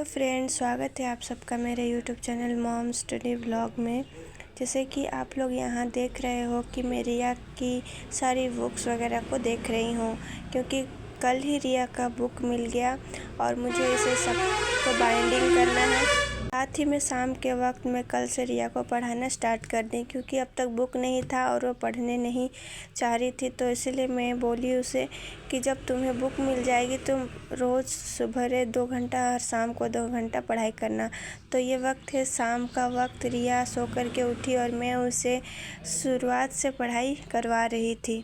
Hello friends, स्वागत है आप सबका मेरे YouTube channel mom study vlog में। जैसे कि आप लोग यहाँ देख रहे हो कि मैं रिया की सारी बुक्स वगैरह को देख रही हूँ, क्योंकि कल ही रिया का बुक मिल गया और मुझे इसे सबको बाइंडिंग करना है। साथ ही मैं शाम के वक्त मैं कल से रिया को पढ़ाना स्टार्ट कर दी, क्योंकि अब तक बुक नहीं था और वो पढ़ने नहीं चाह रही थी। तो इसलिए मैं बोली उसे कि जब तुम्हें बुक मिल जाएगी तुम रोज़ सुबह 2 घंटा और शाम को 2 घंटा पढ़ाई करना। तो ये वक्त है शाम का वक्त। रिया सो कर के उठी और मैं उसे शुरुआत से पढ़ाई करवा रही थी।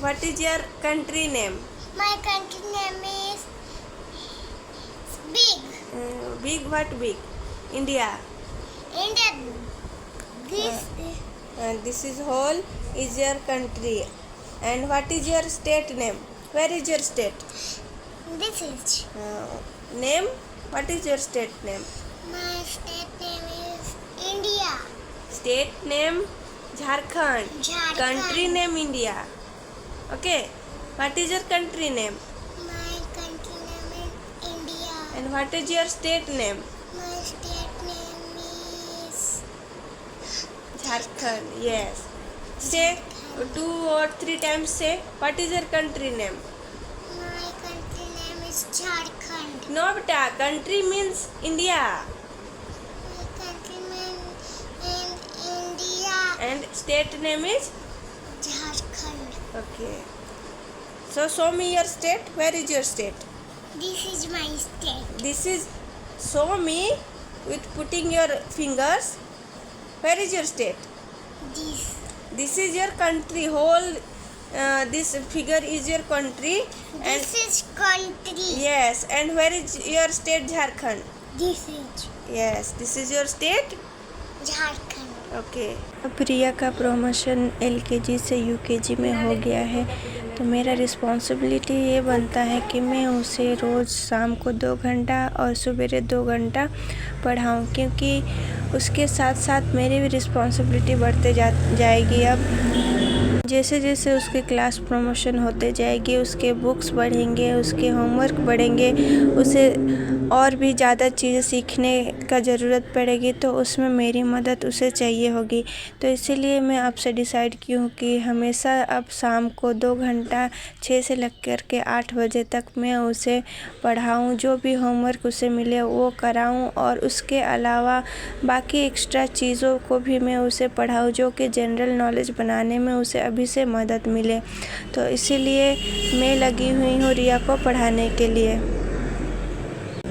What is your country name? My country name is big. Big what big? India. India. This is whole is your country. And what is your state name? Where is your state? This is Name? What is your state name? my state name is India. State name Jharkhand. Jharkhand. Country name India. Okay. What is your country name? My country name is India. And what is your state name? My state name is Jharkhand. Yes. Say 2 or 3 times. Say what is your country name? my country name is Jharkhand. No, beta. Country means India. My country name is India. And state name is Jharkhand. okay. So show me your state. Where is your state? This is my state. This is show me with putting your fingers. Where is your state? This. This is your country. Whole this figure is your country. This is country. Yes. And where is your state? Jharkhand. This is Yes. This is your state. Jharkhand. Okay. अब रिया का promotion LKG से UKG में हो गया है, तो मेरा responsibility ये बनता है कि मैं उसे रोज़ शाम को 2 घंटा और सवेरे 2 घंटा पढ़ाऊँ, क्योंकि उसके साथ साथ मेरी भी रिस्पॉन्सिबिलिटी बढ़ते जाएगी। अब जैसे जैसे उसके क्लास प्रमोशन होते जाएगी, उसके बुक्स बढ़ेंगे, उसके होमवर्क बढ़ेंगे, उसे और भी ज़्यादा चीज़ें सीखने का ज़रूरत पड़ेगी, तो उसमें मेरी मदद उसे चाहिए होगी। तो इसीलिए मैं आपसे डिसाइड की हूँ कि हमेशा अब शाम को 2 घंटा 6 से लेकर के 8 बजे तक मैं उसे पढ़ाऊँ, जो भी होमवर्क उसे मिले वो कराऊँ, और उसके अलावा बाकी एक्स्ट्रा चीज़ों को भी मैं उसे पढ़ाऊँ, जो कि जनरल नॉलेज बनाने में उसे अभी से मदद मिले। तो इसीलिए मैं लगी हुई हूँ रिया को पढ़ाने के लिए।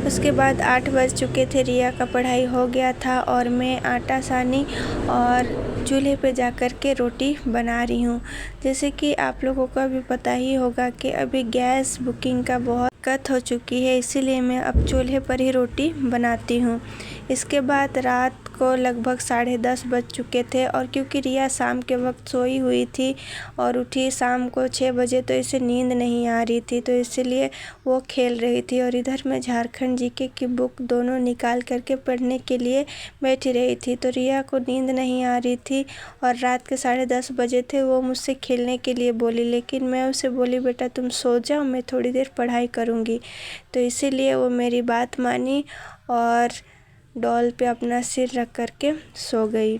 उसके बाद 8 बज चुके थे, रिया का पढ़ाई हो गया था और मैं आटा सानी और चूल्हे पे जा कर के रोटी बना रही हूँ। जैसे कि आप लोगों को भी पता ही होगा कि अभी गैस बुकिंग का बहुत दिक्कत हो चुकी है, इसीलिए मैं अब चूल्हे पर ही रोटी बनाती हूँ। इसके बाद रात को लगभग 10:30 बज चुके थे, और क्योंकि रिया शाम के वक्त सोई हुई थी और उठी शाम को 6 बजे, तो इसे नींद नहीं आ रही थी, तो इसलिए वो खेल रही थी। और इधर मैं झारखंड जीके की बुक दोनों निकाल करके पढ़ने के लिए बैठी रही थी। तो रिया को नींद नहीं आ रही थी और रात के 10:30 बजे थे। वो मुझसे खेलने के लिए बोली, लेकिन मैं उसे बोली बेटा तुम सो जाओ, मैं थोड़ी देर पढ़ाई करूँगी। तो इसीलिए वो मेरी बात मानी और डॉल पे अपना सिर रख कर के सो गई।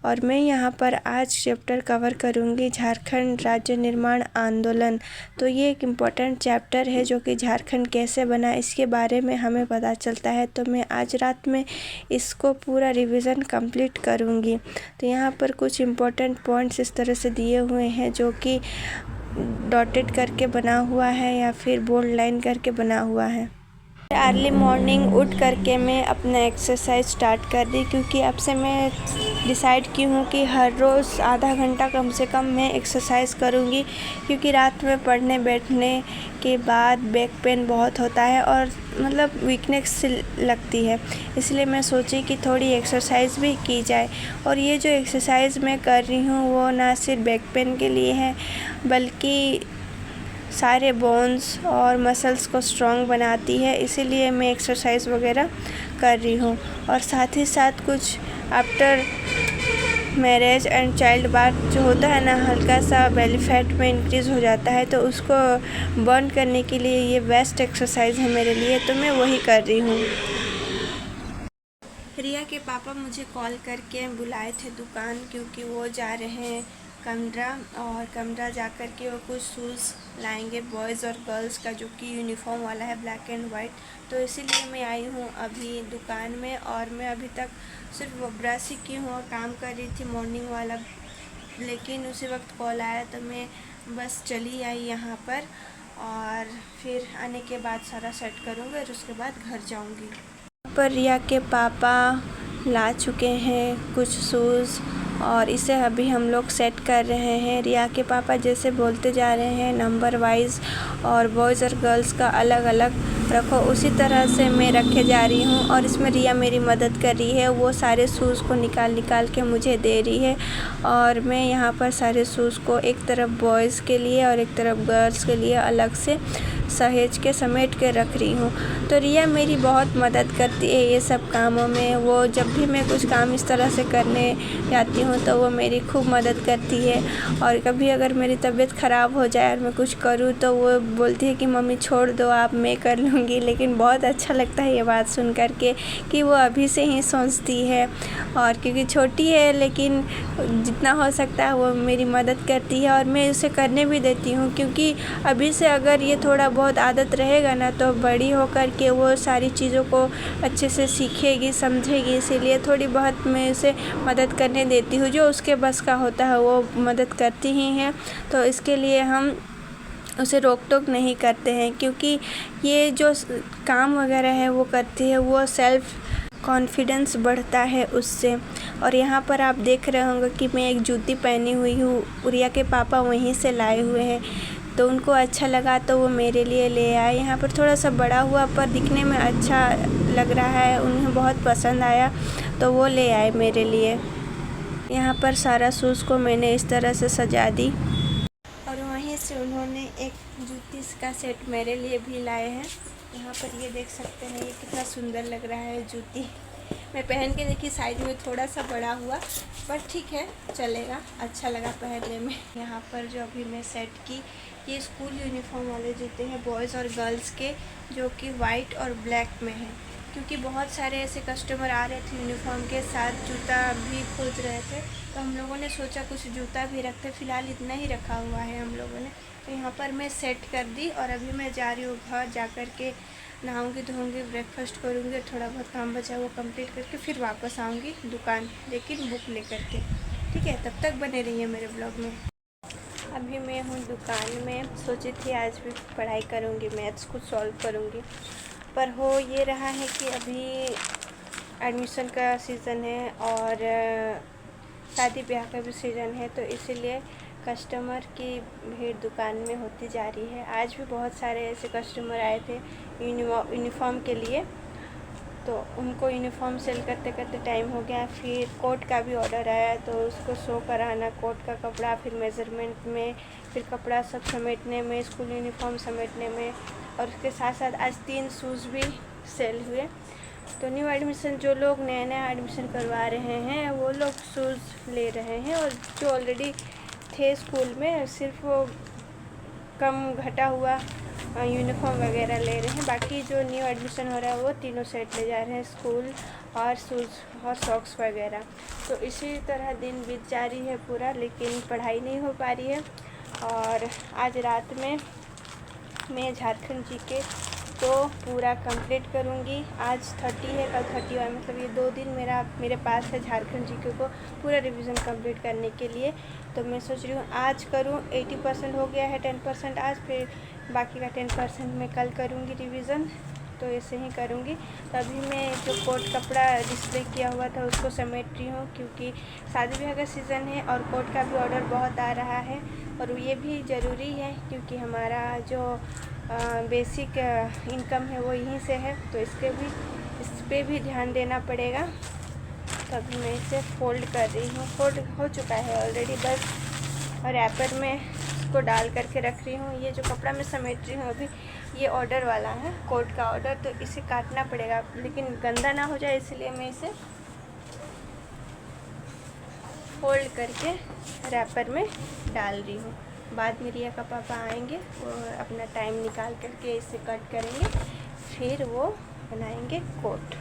और मैं यहाँ पर आज चैप्टर कवर करूँगी झारखंड राज्य निर्माण आंदोलन। तो ये एक इम्पॉर्टेंट चैप्टर है, जो कि झारखंड कैसे बना इसके बारे में हमें पता चलता है। तो मैं आज रात में इसको पूरा रिवीजन कंप्लीट करूँगी। तो यहाँ पर कुछ इम्पॉर्टेंट पॉइंट्स इस तरह से दिए हुए हैं, जो कि डॉटेड करके बना हुआ है या फिर बोल्ड लाइन करके बना हुआ है। अर्ली मॉर्निंग उठ करके मैं अपना एक्सरसाइज स्टार्ट कर दी, क्योंकि अब से मैं डिसाइड की हूँ कि हर रोज़ आधा घंटा कम से कम मैं एक्सरसाइज करूँगी, क्योंकि रात में पढ़ने बैठने के बाद बैक पेन बहुत होता है और मतलब वीकनेस लगती है। इसलिए मैं सोची कि थोड़ी एक्सरसाइज भी की जाए। और ये जो एक्सरसाइज मैं कर रही हूँ वो ना सिर्फ बैक पेन के लिए है, बल्कि सारे बोन्स और मसल्स को स्ट्रॉन्ग बनाती है। इसीलिए मैं एक्सरसाइज वगैरह कर रही हूँ। और साथ ही साथ कुछ after marriage and child birth जो होता है ना, हल्का सा बेली फैट में इंक्रीज़ हो जाता है, तो उसको बर्न करने के लिए ये बेस्ट एक्सरसाइज है मेरे लिए, तो मैं वही कर रही हूँ। रिया के पापा मुझे कॉल करके बुलाए थे दुकान, क्योंकि वो जा रहे हैं कमरा, और कमरा जा कर के वो कुछ शूज़ लाएंगे बॉयज़ और गर्ल्स का, जो कि यूनिफॉर्म वाला है, ब्लैक एंड वाइट। तो इसीलिए मैं आई हूँ अभी दुकान में, और मैं अभी तक सिर्फ ब्रश ही की हूँ और काम कर रही थी मॉर्निंग वाला, लेकिन उसी वक्त कॉल आया तो मैं बस चली आई यहाँ पर, और फिर आने के बाद सारा सेट करूँगी और उसके बाद घर जाऊँगी। पर रिया के पापा ला चुके हैं कुछ शूज़, और इसे अभी हम लोग सेट कर रहे हैं। रिया के पापा जैसे बोलते जा रहे हैं नंबर वाइज, और बॉयज़ और गर्ल्स का अलग अलग रखो, उसी तरह से मैं रखे जा रही हूँ। और इसमें रिया मेरी मदद कर रही है, वो सारे शूज़ को निकाल के मुझे दे रही है, और मैं यहाँ पर सारे शूज़ को एक तरफ बॉयज़ के लिए और एक तरफ गर्ल्स के लिए अलग से सहेज के समेट के रख रही हूँ। तो रिया मेरी बहुत मदद करती है ये सब कामों में। वो जब भी मैं कुछ काम इस तरह से करने जाती हूँ तो वो मेरी खूब मदद करती है, और कभी अगर मेरी तबीयत ख़राब हो जाए और मैं कुछ करूँ तो वो बोलती है कि मम्मी छोड़ दो आप, मैं कर लूँगी। लेकिन बहुत अच्छा लगता है ये बात सुन कर के कि वो अभी से ही सोचती है, और क्योंकि छोटी है लेकिन जितना हो सकता है वो मेरी मदद करती है, और मैं उसे करने भी देती हूँ, क्योंकि अभी से अगर ये थोड़ा बहुत आदत रहेगा ना तो बड़ी होकर के वो सारी चीज़ों को अच्छे से सीखेगी, समझेगी। इसीलिए थोड़ी बहुत मैं उसे मदद करने देती हूँ, जो उसके बस का होता है वो मदद करती ही हैं। तो इसके लिए हम उसे रोक टोक नहीं करते हैं, क्योंकि ये जो काम वगैरह है वो करती है, वो सेल्फ़ कॉन्फिडेंस बढ़ता है उससे। और यहाँ पर आप देख रहे होंगे कि मैं एक जूती पहनी हुई हूँ, रिया के पापा वहीं से लाए हुए हैं, तो उनको अच्छा लगा तो वो मेरे लिए ले आए। यहाँ पर थोड़ा सा बड़ा हुआ पर दिखने में अच्छा लग रहा है, उन्हें बहुत पसंद आया तो वो ले आए मेरे लिए। यहाँ पर सारा शूज़ को मैंने इस तरह से सजा दी, और वहीं से उन्होंने एक जूती का सेट मेरे लिए भी लाए हैं। यहाँ पर ये देख सकते हैं, ये कितना सुंदर लग रहा है जूती। मैं पहन के देखी, साइज में थोड़ा सा बड़ा हुआ, पर ठीक है चलेगा, अच्छा लगा पहनने में। यहाँ पर जो अभी मैं सेट की, ये स्कूल यूनिफॉर्म वाले जूते हैं बॉयज़ और गर्ल्स के, जो कि वाइट और ब्लैक में हैं, क्योंकि बहुत सारे ऐसे कस्टमर आ रहे थे यूनिफॉर्म के साथ जूता भी खोज रहे थे, तो हम लोगों ने सोचा कुछ जूता भी रखते। फ़िलहाल इतना ही रखा हुआ है हम लोगों ने। तो यहाँ पर मैं सेट कर दी, और अभी मैं जा रही हूँ घर, जा कर के नहाऊँगी धोऊँगी, ब्रेकफास्ट करूँगी, थोड़ा बहुत काम बचा वो कंप्लीट करके फिर वापस आऊँगी दुकान, लेकिन बुक लेकर के। ठीक है, तब तक बने रहिए मेरे ब्लॉग में। अभी मैं हूँ दुकान में, सोची थी आज भी पढ़ाई करूँगी, मैथ्स को सॉल्व करूँगी, पर हो ये रहा है कि अभी एडमिशन का सीज़न है और शादी ब्याह का भी सीज़न है, तो इसीलिए कस्टमर की भीड़ दुकान में होती जा रही है। आज भी बहुत सारे ऐसे कस्टमर आए थे यूनिफॉर्म के लिए, तो उनको यूनिफॉर्म सेल करते करते टाइम हो गया। फिर कोट का भी ऑर्डर आया, तो उसको शो कराना, कोट का कपड़ा, फिर मेज़रमेंट में, फिर कपड़ा सब समेटने में, स्कूल यूनिफॉर्म समेटने में, और उसके साथ साथ आज 3 शूज़ भी सेल हुए। तो न्यू एडमिशन जो लोग नया एडमिशन करवा रहे हैं वो लोग शूज़ ले रहे हैं, और जो ऑलरेडी थे स्कूल में सिर्फ वो कम घटा हुआ यूनिफॉर्म वगैरह ले रहे हैं। बाकी जो न्यू एडमिशन हो रहा है वो तीनों सेट ले जा रहे हैं, स्कूल और शूज़ और सॉक्स वगैरह। तो इसी तरह दिन बीत जा रही है पूरा, लेकिन पढ़ाई नहीं हो पा रही है। और आज रात में मैं झारखंड जीके तो पूरा कंप्लीट करूँगी। आज 30 है, कल 31, मतलब ये 2 दिन मेरे पास है झारखंड जीके को पूरा रिवीजन कंप्लीट करने के लिए। तो मैं सोच रही हूँ आज करूँ, 80% हो गया है, 10% आज, फिर बाकी का 10% मैं कल करूँगी रिवीज़न। तो ऐसे ही करूँगी। तो अभी मैं जो कोट कपड़ा डिस्प्ले किया हुआ था उसको समेट रही हूँ, क्योंकि शादी ब्याह का सीज़न है और कोट का भी ऑर्डर बहुत आ रहा है, और ये भी ज़रूरी है क्योंकि हमारा जो बेसिक इनकम है वो यहीं से है, तो इस पर भी ध्यान देना पड़ेगा। तो अभी मैं इसे फ़ोल्ड कर रही हूँ, फोल्ड हो चुका है ऑलरेडी, बस और रैपर में इसको डाल करके रख रही हूँ। ये जो कपड़ा मैं समेट रही हूँ अभी, ये ऑर्डर वाला है, कोट का ऑर्डर, तो इसे काटना पड़ेगा, लेकिन गंदा ना हो जाए इसलिए मैं इसे फोल्ड करके रैपर में डाल रही हूँ। बाद में रिया का पापा आएंगे, वो अपना टाइम निकाल करके इसे कट करेंगे, फिर वो बनाएंगे कोट।